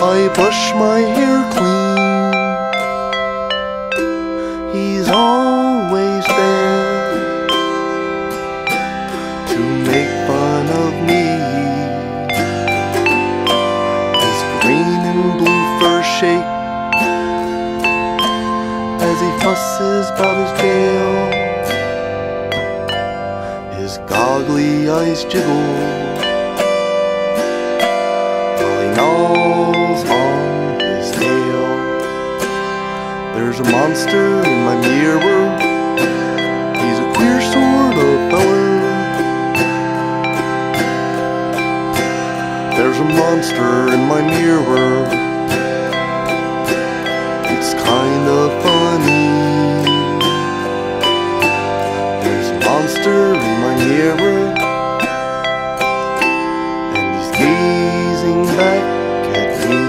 I brush my hair clean. He's always there to make fun of me. His green and blue fur shake as he fusses about his tail. His goggly eyes jiggle while he gnaws on his tail. There's a monster in my mirror. He's a queer sort of feller. There's a monster in my mirror. It's kind of funny. There's a monster in my mirror, and he's gazing back at me.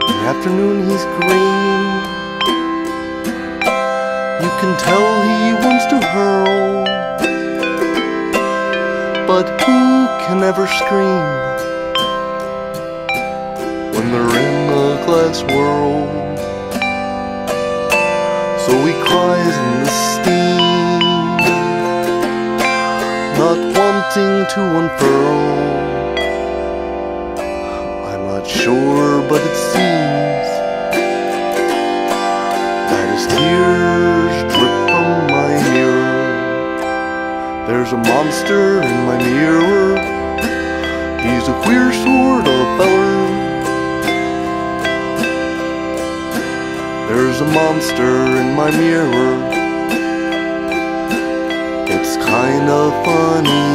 In the afternoon he's green. You can tell he wants to hurl, but who can ever scream when they're in a glass world? So he cries in the steam, not wanting to unfurl. I'm not sure, but it seems that his tears drip from my mirror. There's a monster in my mirror. He's a queer sort of feller. There's a monster in my mirror. It's kind of funny.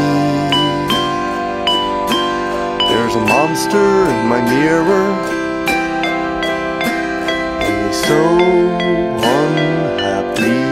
There's a monster in my mirror, and he's so unhappy.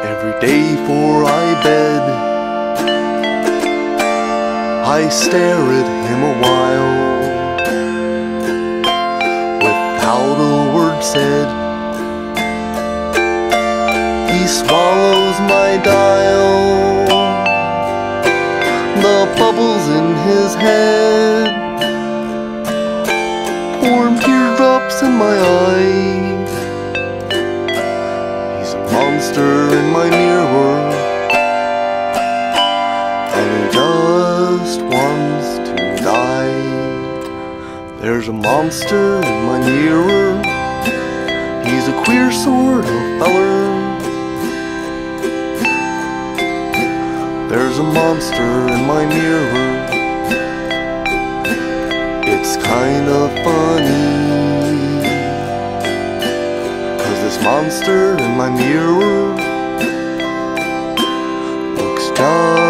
Every day before I bed, I stare at him a while, without a word said. He swallows my dial, the bubbles in his head, pouring teardrops in my eyes. He's a monster in my mirror, and he just wants to die. There's a monster in my mirror. He's a queer sort of feller. There's a monster in my mirror. It's kind of funny, 'cause this monster in my mirror looks just